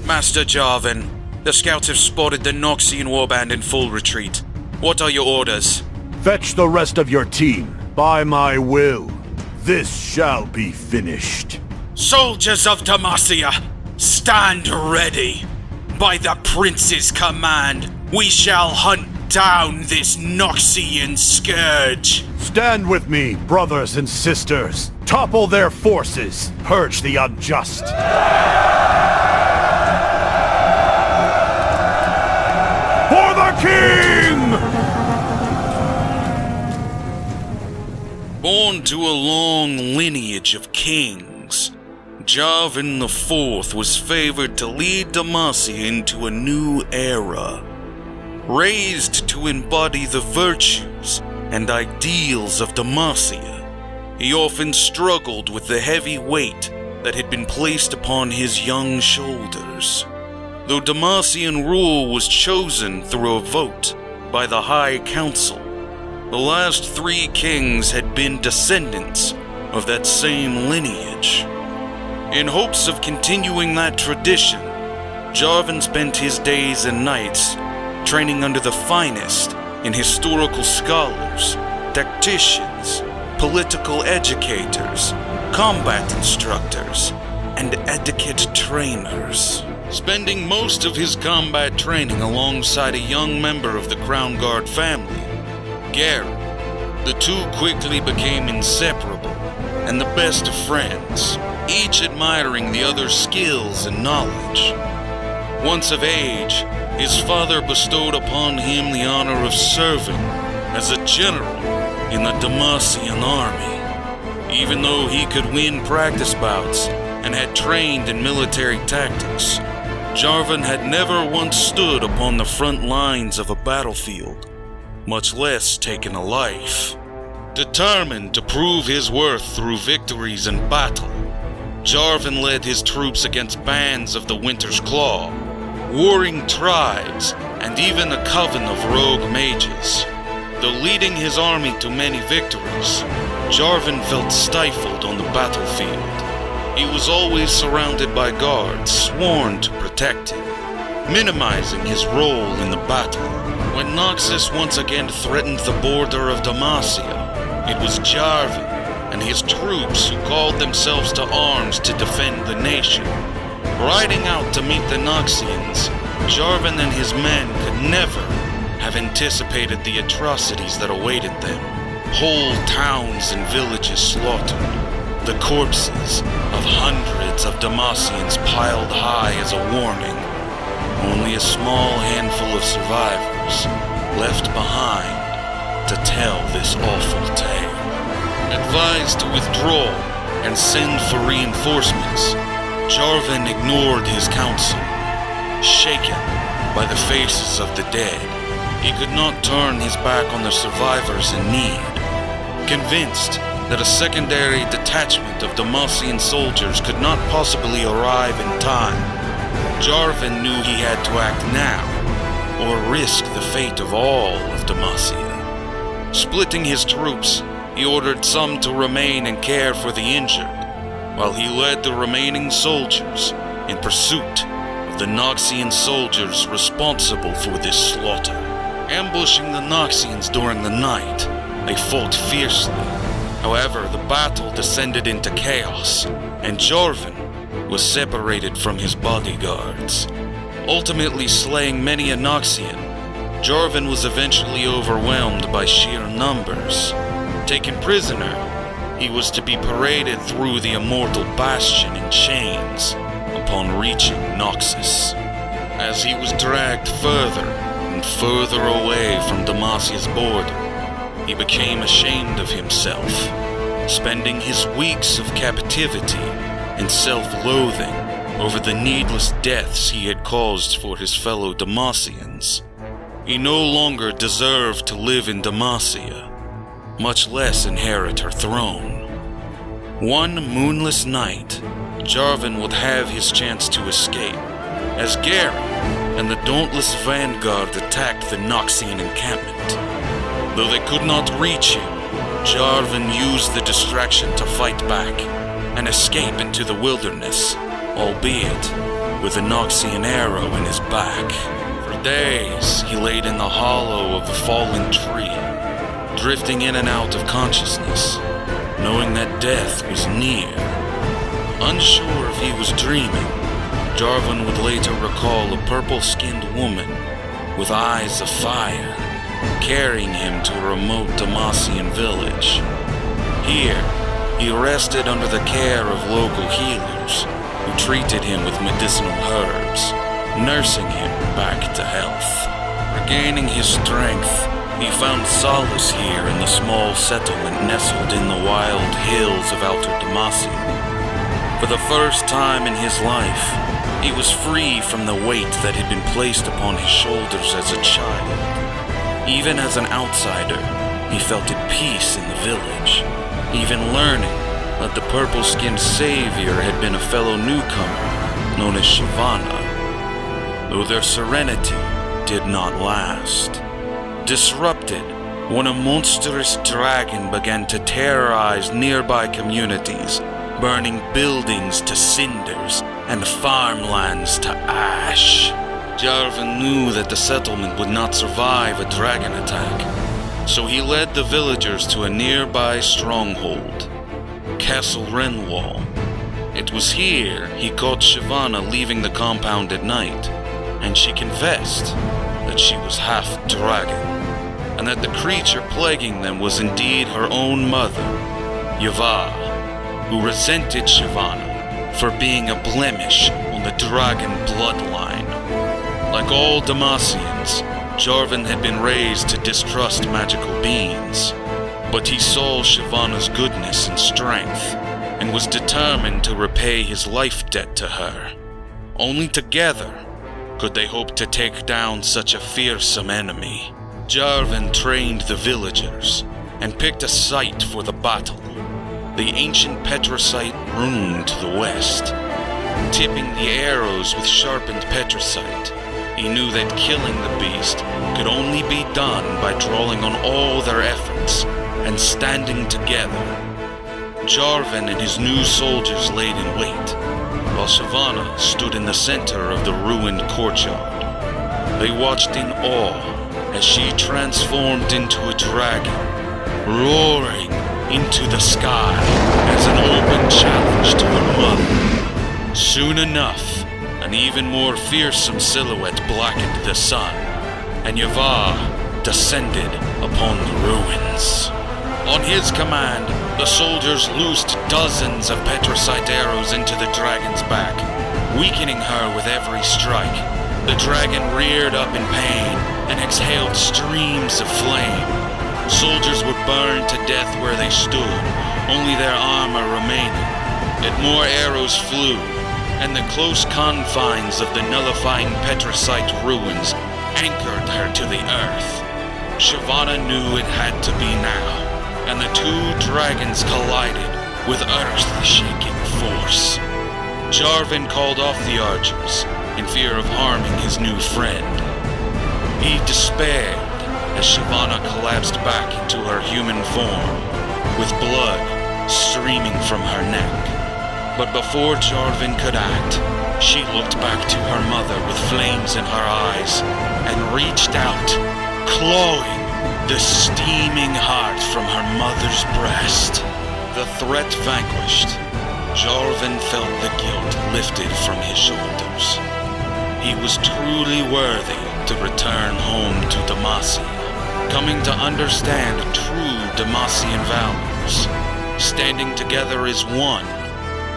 Master Jarvan, the scouts have spotted the Noxian warband in full retreat. What are your orders? Fetch the rest of your team. By my will, this shall be finished. Soldiers of Demacia, stand ready. By the prince's command, we shall hunt down this Noxian scourge. Stand with me, brothers and sisters. Topple their forces. Purge the unjust. For the king! Born to a long lineage of kings, Jarvan IV was favored to lead Demacia into a new era. Raised to embody the virtues and ideals of Demacia, he often struggled with the heavy weight that had been placed upon his young shoulders. Though Demacian rule was chosen through a vote by the High Council, the last three kings had been descendants of that same lineage. In hopes of continuing that tradition, Jarvan spent his days and nights training under the finest in historical scholars, tacticians, political educators, combat instructors, and etiquette trainers. Spending most of his combat training alongside a young member of the Crown Guard family, Gary, the two quickly became inseparable and the best of friends, each admiring the other's skills and knowledge. Once of age, his father bestowed upon him the honor of serving as a general in the Demacian army. Even though he could win practice bouts and had trained in military tactics, Jarvan had never once stood upon the front lines of a battlefield, much less taken a life. Determined to prove his worth through victories in battle, Jarvan led his troops against bands of the Winter's Claw, warring tribes, and even a coven of rogue mages. Though leading his army to many victories, Jarvan felt stifled on the battlefield. He was always surrounded by guards sworn to protect him, minimizing his role in the battle. When Noxus once again threatened the border of Demacia, it was Jarvan and his troops who called themselves to arms to defend the nation. Riding out to meet the Noxians, Jarvan and his men could never have anticipated the atrocities that awaited them. Whole towns and villages slaughtered, the corpses of hundreds of Demacians piled high as a warning. Only a small handful of survivors left behind to tell this awful tale. Advised to withdraw and send for reinforcements, Jarvan ignored his counsel. Shaken by the faces of the dead, he could not turn his back on the survivors in need. Convinced that a secondary detachment of Demacian soldiers could not possibly arrive in time, Jarvan knew he had to act now, or risk the fate of all of Demacia. Splitting his troops, he ordered some to remain and care for the injured, while he led the remaining soldiers in pursuit of the Noxian soldiers responsible for this slaughter. Ambushing the Noxians during the night, they fought fiercely. However, the battle descended into chaos, and Jarvan was separated from his bodyguards. Ultimately slaying many a Noxian, Jarvan was eventually overwhelmed by sheer numbers. Taken prisoner, he was to be paraded through the immortal bastion in chains upon reaching Noxus. As he was dragged further and further away from Demacia's border, he became ashamed of himself, spending his weeks of captivity in self-loathing over the needless deaths he had caused for his fellow Demacians. He no longer deserved to live in Demacia, much less inherit her throne. One moonless night, Jarvan would have his chance to escape, as Gary and the dauntless vanguard attacked the Noxian encampment. Though they could not reach him, Jarvan used the distraction to fight back and escape into the wilderness, albeit with a Noxian arrow in his back. For days, he laid in the hollow of a fallen tree, drifting in and out of consciousness, knowing that death was near. Unsure if he was dreaming, Jarvan would later recall a purple-skinned woman with eyes of fire, carrying him to a remote Demacian village. Here, he rested under the care of local healers who treated him with medicinal herbs, nursing him back to health. Regaining his strength, he found solace here in the small settlement nestled in the wild hills of Outer Demacia. For the first time in his life, he was free from the weight that had been placed upon his shoulders as a child. Even as an outsider, he felt at peace in the village, even learning that the purple-skinned savior had been a fellow newcomer known as Shyvana, though their serenity did not last. Disrupted when a monstrous dragon began to terrorize nearby communities, burning buildings to cinders and farmlands to ash. Jarvan knew that the settlement would not survive a dragon attack, so he led the villagers to a nearby stronghold, Castle Renwall. It was here he caught Shyvana leaving the compound at night, and she confessed that she was half dragon, and that the creature plaguing them was indeed her own mother, Yava, who resented Shyvana for being a blemish on the dragon bloodline. Like all Demacians, Jarvan had been raised to distrust magical beings, but he saw Shyvana's goodness and strength, and was determined to repay his life debt to her. Only together could they hope to take down such a fearsome enemy. Jarvan trained the villagers, and picked a site for the battle. The ancient Petrusite rune to the west. Tipping the arrows with sharpened Petrusite, he knew that killing the beast could only be done by drawing on all their efforts and standing together. Jarvan and his new soldiers laid in wait, while Shyvana stood in the center of the ruined courtyard. They watched in awe as she transformed into a dragon, roaring into the sky as an open challenge to her mother. Soon enough, an even more fearsome silhouette blackened the sun, and Yava descended upon the ruins. On his command, the soldiers loosed dozens of Petrusite arrows into the dragon's back, weakening her with every strike. The dragon reared up in pain and exhaled streams of flame. Soldiers were burned to death where they stood, only their armor remaining. Yet more arrows flew, and the close confines of the nullifying Petrusite ruins anchored her to the earth. Shyvana knew it had to be now, and the two dragons collided with earth-shaking force. Jarvan called off the archers, in fear of harming his new friend. He despaired as Shyvana collapsed back into her human form, with blood streaming from her neck. But before Jarvan could act, she looked back to her mother with flames in her eyes, and reached out, clawing the steaming heart from her mother's breast. The threat vanquished, Jarvan felt the guilt lifted from his shoulders. He was truly worthy to return home to Demacia, coming to understand true Demacian values, standing together as one,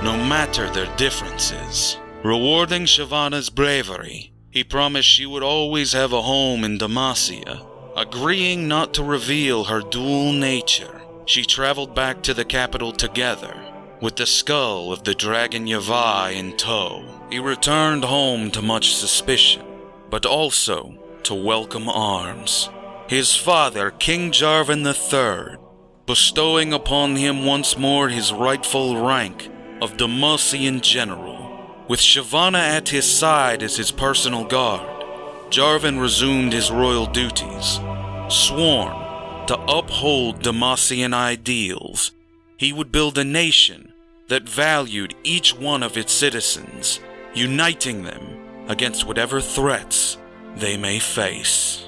no matter their differences. Rewarding Shyvana's bravery, he promised she would always have a home in Demacia. Agreeing not to reveal her dual nature, she traveled back to the capital together, with the skull of the dragon Yava in tow. He returned home to much suspicion, but also to welcome arms. His father, King Jarvan IV, bestowing upon him once more his rightful rank of Demacian general. With Shyvana at his side as his personal guard, Jarvan resumed his royal duties. Sworn to uphold Demacian ideals, he would build a nation that valued each one of its citizens uniting them against whatever threats they may face.